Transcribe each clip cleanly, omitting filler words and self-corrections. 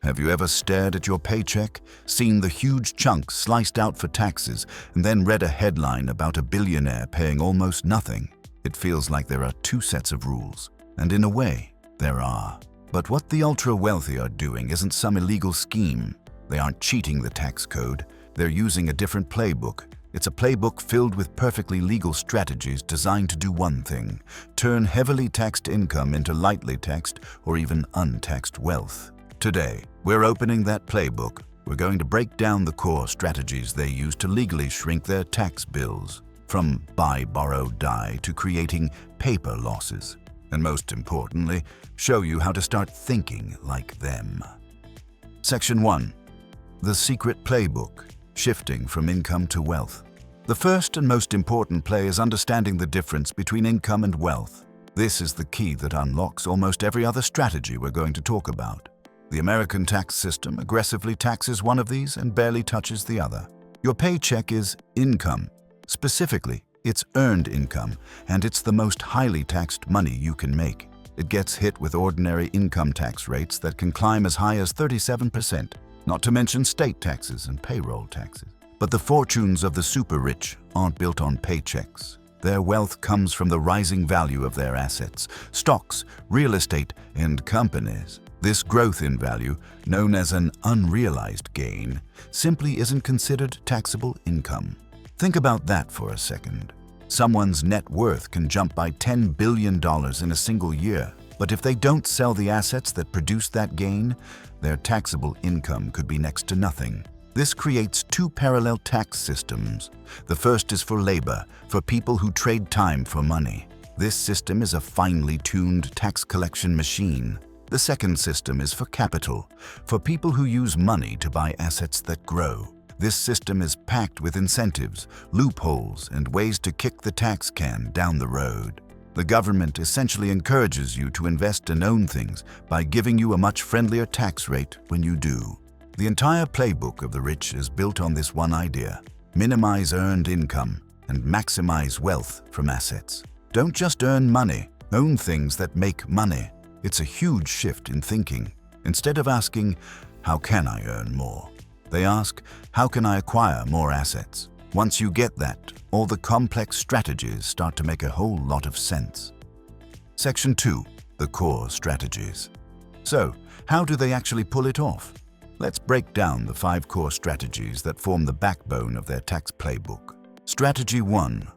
Have you ever stared at your paycheck, seen the huge chunks sliced out for taxes, and then read a headline about a billionaire paying almost nothing? It feels like there are two sets of rules, and in a way, there are. But what the ultra-wealthy are doing isn't some illegal scheme. They aren't cheating the tax code. They're using a different playbook. It's a playbook filled with perfectly legal strategies designed to do one thing: turn heavily taxed income into lightly taxed or even untaxed wealth. Today, we're opening that playbook. We're going to break down the core strategies they use to legally shrink their tax bills, from buy, borrow, die to creating paper losses. And most importantly, show you how to start thinking like them. Section 1. The Secret Playbook: Shifting from Income to Wealth. The first and most important play is understanding the difference between income and wealth. This is the key that unlocks almost every other strategy we're going to talk about. The American tax system aggressively taxes one of these and barely touches the other. Your paycheck is income. Specifically, it's earned income, and it's the most highly taxed money you can make. It gets hit with ordinary income tax rates that can climb as high as 37%, not to mention state taxes and payroll taxes. But the fortunes of the super rich aren't built on paychecks. Their wealth comes from the rising value of their assets, stocks, real estate, and companies. This growth in value, known as an unrealized gain, simply isn't considered taxable income. Think about that for a second. Someone's net worth can jump by $10 billion in a single year, but if they don't sell the assets that produce that gain, their taxable income could be next to nothing. This creates two parallel tax systems. The first is for labor, for people who trade time for money. This system is a finely tuned tax collection machine. The second system is for capital, for people who use money to buy assets that grow. This system is packed with incentives, loopholes, and ways to kick the tax can down the road. The government essentially encourages you to invest and own things by giving you a much friendlier tax rate when you do. The entire playbook of the rich is built on this one idea: minimize earned income and maximize wealth from assets. Don't just earn money, own things that make money. It's a huge shift in thinking. Instead of asking, "How can I earn more?" they ask, "How can I acquire more assets?" Once you get that, all the complex strategies start to make a whole lot of sense. Section 2. The Core Strategies. So, how do they actually pull it off? Let's break down the 5 core strategies that form the backbone of their tax playbook. Strategy 1.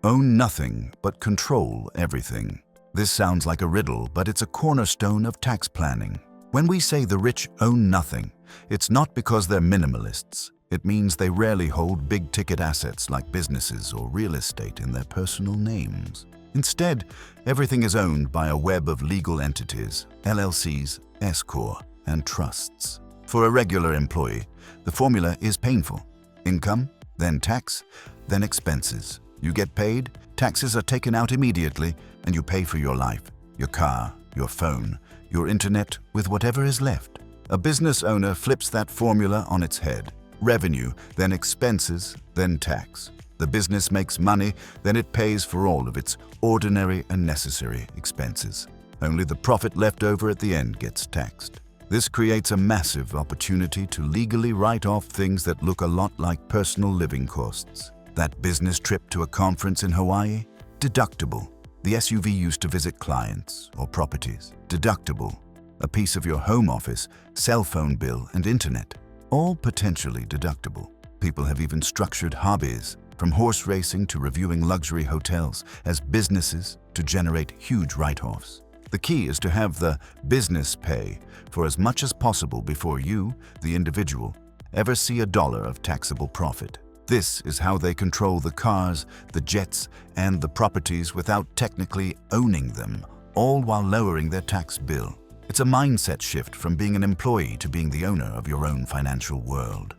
Own nothing but control everything. This sounds like a riddle, but it's a cornerstone of tax planning. When we say the rich own nothing, it's not because they're minimalists. It means they rarely hold big-ticket assets like businesses or real estate in their personal names. Instead, everything is owned by a web of legal entities, LLCs, S-Corp, and trusts. For a regular employee, the formula is painful. Income, then tax, then expenses. You get paid, taxes are taken out immediately, and you pay for your life, your car, your phone, your internet, with whatever is left. A business owner flips that formula on its head. Revenue, then expenses, then tax. The business makes money, then it pays for all of its ordinary and necessary expenses. Only the profit left over at the end gets taxed. This creates a massive opportunity to legally write off things that look a lot like personal living costs. That business trip to a conference in Hawaii? Deductible. The SUV used to visit clients or properties? Deductible. A piece of your home office, cell phone bill, and internet? All potentially deductible. People have even structured hobbies, from horse racing to reviewing luxury hotels, as businesses to generate huge write-offs. The key is to have the business pay for as much as possible before you, the individual, ever see a dollar of taxable profit. This is how they control the cars, the jets, and the properties without technically owning them, all while lowering their tax bill. It's a mindset shift from being an employee to being the owner of your own financial world.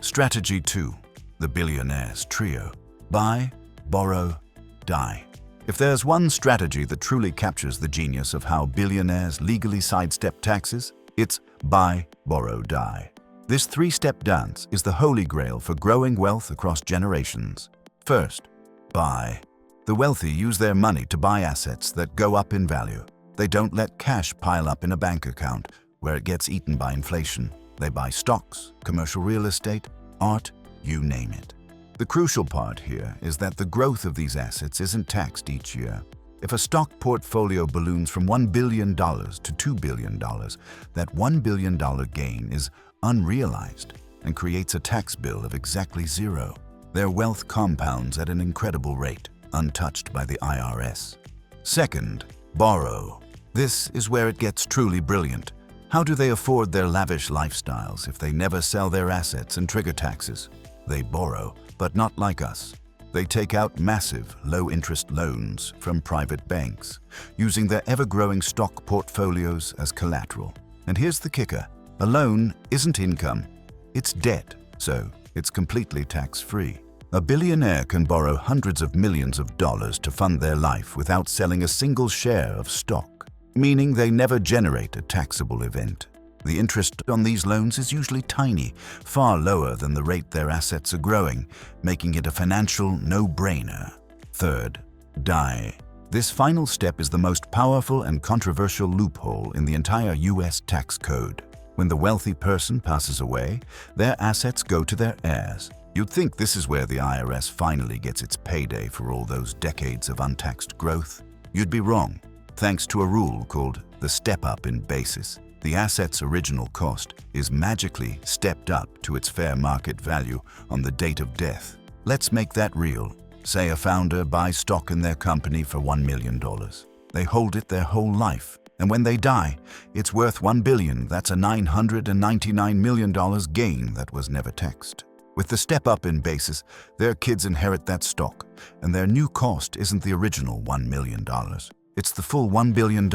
Strategy 2. The Billionaire's Trio. Buy, borrow, die. If there's one strategy that truly captures the genius of how billionaires legally sidestep taxes, it's buy, borrow, die. This 3-step dance is the holy grail for growing wealth across generations. First, buy. The wealthy use their money to buy assets that go up in value. They don't let cash pile up in a bank account where it gets eaten by inflation. They buy stocks, commercial real estate, art, you name it. The crucial part here is that the growth of these assets isn't taxed each year. If a stock portfolio balloons from $1 billion to $2 billion, that $1 billion gain is unrealized and creates a tax bill of exactly zero. Their wealth compounds at an incredible rate, untouched by the IRS. Second, borrow. This is where it gets truly brilliant. How do they afford their lavish lifestyles if they never sell their assets and trigger taxes? They borrow, but not like us. They take out massive, low-interest loans from private banks, using their ever-growing stock portfolios as collateral. And here's the kicker. A loan isn't income. It's debt, so it's completely tax-free. A billionaire can borrow hundreds of millions of dollars to fund their life without selling a single share of stock, meaning they never generate a taxable event. The interest on these loans is usually tiny, far lower than the rate their assets are growing, making it a financial no-brainer. Third, die. This final step is the most powerful and controversial loophole in the entire US tax code. When the wealthy person passes away, their assets go to their heirs. You'd think this is where the IRS finally gets its payday for all those decades of untaxed growth. You'd be wrong. Thanks to a rule called the step-up in basis, the asset's original cost is magically stepped up to its fair market value on the date of death. Let's make that real. Say a founder buys stock in their company for $1 million. They hold it their whole life, and when they die, it's worth $1 billion. That's a $999 million gain that was never taxed. With the step-up in basis, their kids inherit that stock, and their new cost isn't the original $1 million. It's the full $1 billion.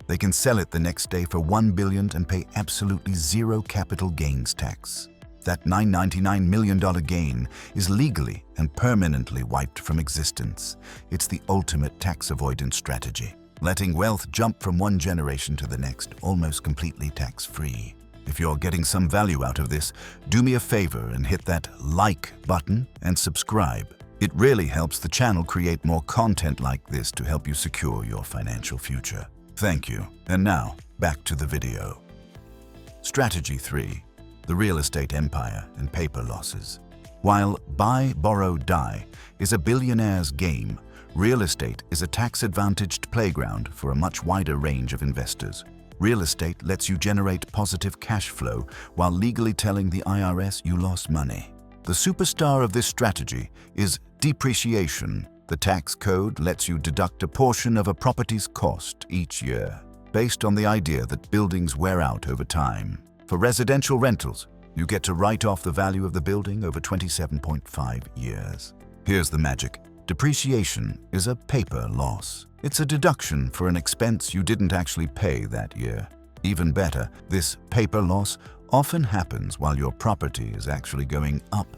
They can sell it the next day for $1 billion and pay absolutely zero capital gains tax. That $999 million gain is legally and permanently wiped from existence. It's the ultimate tax avoidance strategy, letting wealth jump from one generation to the next, almost completely tax-free. If you're getting some value out of this, do me a favor and hit that like button and subscribe. It really helps the channel create more content like this to help you secure your financial future. Thank you. And now, back to the video. Strategy 3. The real estate empire and paper losses. While buy, borrow, die is a billionaire's game, real estate is a tax-advantaged playground for a much wider range of investors. Real estate lets you generate positive cash flow while legally telling the IRS you lost money. The superstar of this strategy is depreciation. The tax code lets you deduct a portion of a property's cost each year, based on the idea that buildings wear out over time. For residential rentals, you get to write off the value of the building over 27.5 years. Here's the magic. Depreciation is a paper loss. It's a deduction for an expense you didn't actually pay that year. Even better, this paper loss often happens while your property is actually going up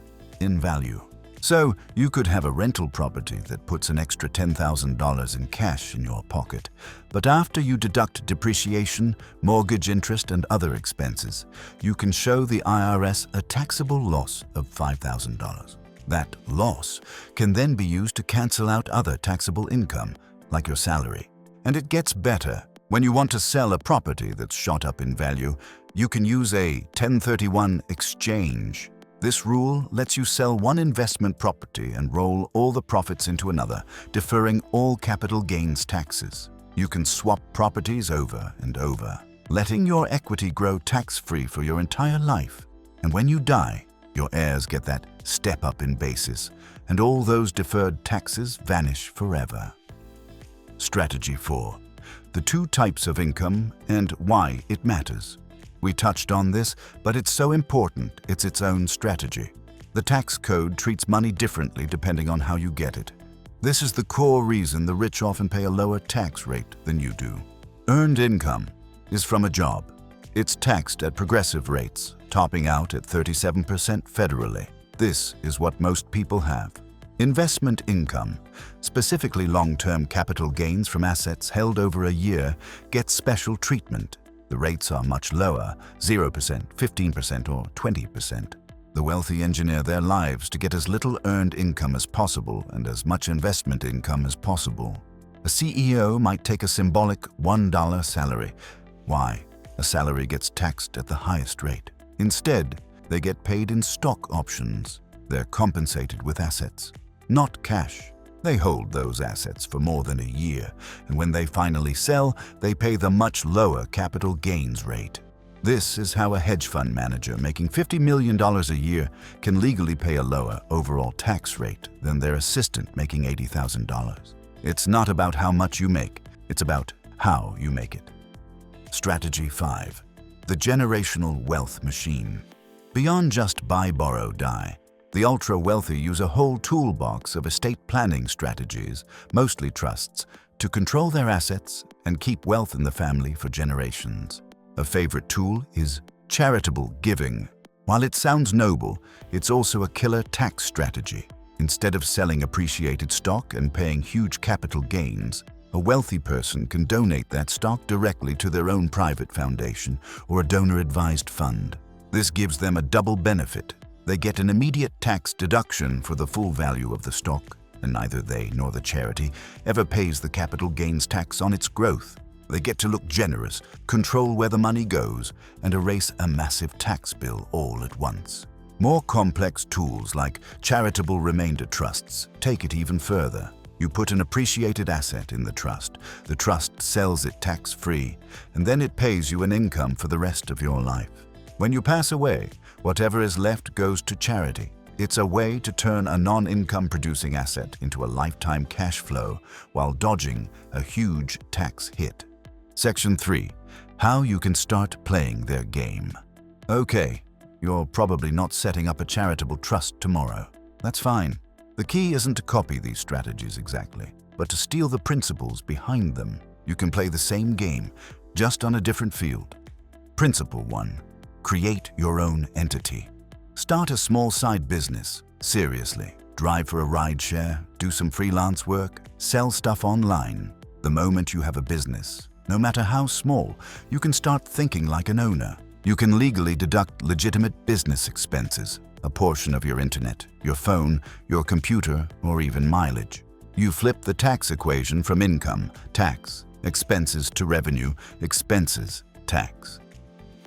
in value. So, you could have a rental property that puts an extra $10,000 in cash in your pocket. But after you deduct depreciation, mortgage interest, and other expenses, you can show the IRS a taxable loss of $5,000. That loss can then be used to cancel out other taxable income, like your salary. And it gets better. When you want to sell a property that's shot up in value, you can use a 1031 exchange. This rule lets you sell one investment property and roll all the profits into another, deferring all capital gains taxes. You can swap properties over and over, letting your equity grow tax-free for your entire life. And when you die, your heirs get that step up in basis, and all those deferred taxes vanish forever. Strategy 4. The two types of income and why it matters. We touched on this, but it's so important it's its own strategy. The tax code treats money differently depending on how you get it. This is the core reason the rich often pay a lower tax rate than you do. Earned income is from a job. It's taxed at progressive rates, topping out at 37% federally. This is what most people have. Investment income, specifically long-term capital gains from assets held over a year, gets special treatment. The rates are much lower, 0%, 15%, or 20%. The wealthy engineer their lives to get as little earned income as possible and as much investment income as possible. A CEO might take a symbolic $1 salary. Why? A salary gets taxed at the highest rate. Instead, they get paid in stock options. They're compensated with assets, not cash. They hold those assets for more than a year, and when they finally sell, they pay the much lower capital gains rate. This is how a hedge fund manager making $50 million a year can legally pay a lower overall tax rate than their assistant making $80,000. It's not about how much you make, it's about how you make it. Strategy 5. The generational wealth machine. Beyond just buy, borrow, die, the ultra-wealthy use a whole toolbox of estate planning strategies, mostly trusts, to control their assets and keep wealth in the family for generations. A favorite tool is charitable giving. While it sounds noble, it's also a killer tax strategy. Instead of selling appreciated stock and paying huge capital gains, a wealthy person can donate that stock directly to their own private foundation or a donor-advised fund. This gives them a double benefit. They get an immediate tax deduction for the full value of the stock, and neither they nor the charity ever pays the capital gains tax on its growth. They get to look generous, control where the money goes, and erase a massive tax bill all at once. More complex tools like charitable remainder trusts take it even further. You put an appreciated asset in the trust sells it tax-free, and then it pays you an income for the rest of your life. When you pass away, whatever is left goes to charity. It's a way to turn a non-income producing asset into a lifetime cash flow while dodging a huge tax hit. Section 3. How you can start playing their game. Okay, you're probably not setting up a charitable trust tomorrow. That's fine. The key isn't to copy these strategies exactly, but to steal the principles behind them. You can play the same game, just on a different field. Principle 1. Create your own entity. Start a small side business. Seriously. Drive for a rideshare, do some freelance work, sell stuff online. The moment you have a business, no matter how small, you can start thinking like an owner. You can legally deduct legitimate business expenses, a portion of your internet, your phone, your computer, or even mileage. You flip the tax equation from income, tax, expenses to revenue, expenses, tax.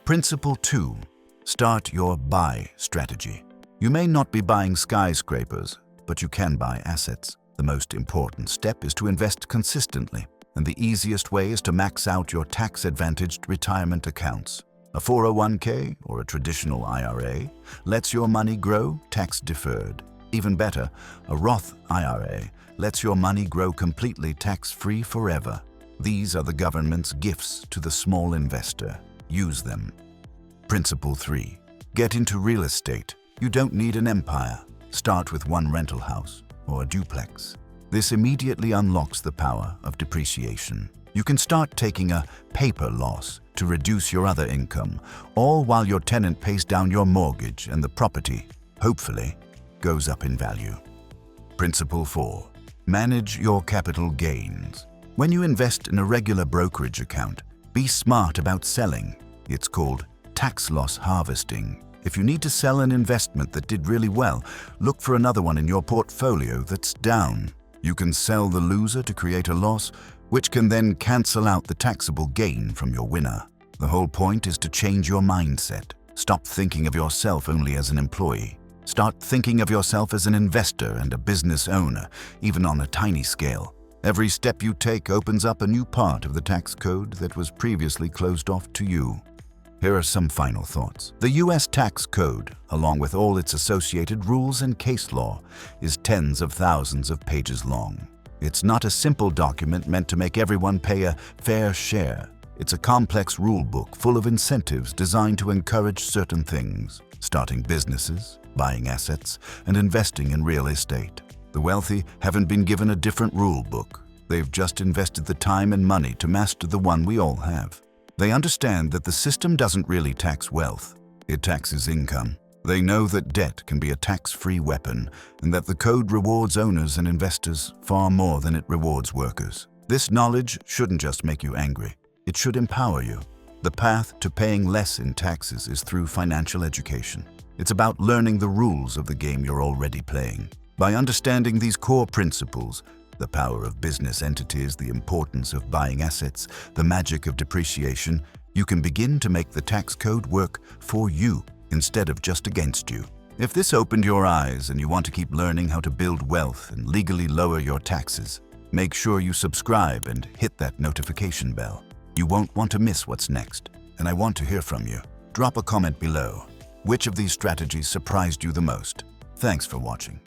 Principle 2. Start your buy strategy. You may not be buying skyscrapers, but you can buy assets. The most important step is to invest consistently, and the easiest way is to max out your tax-advantaged retirement accounts. A 401k or a traditional IRA lets your money grow tax-deferred. Even better, a Roth IRA lets your money grow completely tax-free forever. These are the government's gifts to the small investor. Use them. Principle 3. Get into real estate. You don't need an empire. Start with one rental house or a duplex. This immediately unlocks the power of depreciation. You can start taking a paper loss to reduce your other income, all while your tenant pays down your mortgage and the property, hopefully, goes up in value. Principle 4. Manage your capital gains. When you invest in a regular brokerage account, be smart about selling. It's called tax loss harvesting. If you need to sell an investment that did really well, look for another one in your portfolio that's down. You can sell the loser to create a loss, which can then cancel out the taxable gain from your winner. The whole point is to change your mindset. Stop thinking of yourself only as an employee. Start thinking of yourself as an investor and a business owner, even on a tiny scale. Every step you take opens up a new part of the tax code that was previously closed off to you. Here are some final thoughts. The U.S. tax code, along with all its associated rules and case law, is tens of thousands of pages long. It's not a simple document meant to make everyone pay a fair share. It's a complex rule book full of incentives designed to encourage certain things: starting businesses, buying assets, and investing in real estate. The wealthy haven't been given a different rule book. They've just invested the time and money to master the one we all have. They understand that the system doesn't really tax wealth. It taxes income. They know that debt can be a tax-free weapon and that the code rewards owners and investors far more than it rewards workers. This knowledge shouldn't just make you angry. It should empower you. The path to paying less in taxes is through financial education. It's about learning the rules of the game you're already playing. By understanding these core principles, the power of business entities, the importance of buying assets, the magic of depreciation, You can begin to make the tax code work for you instead of just against you. If this opened your eyes and you want to keep learning how to build wealth and legally lower your taxes, make sure you subscribe and hit that notification bell. You won't want to miss what's next, and I want to hear from you. Drop a comment below. Which of these strategies surprised you the most? Thanks for watching.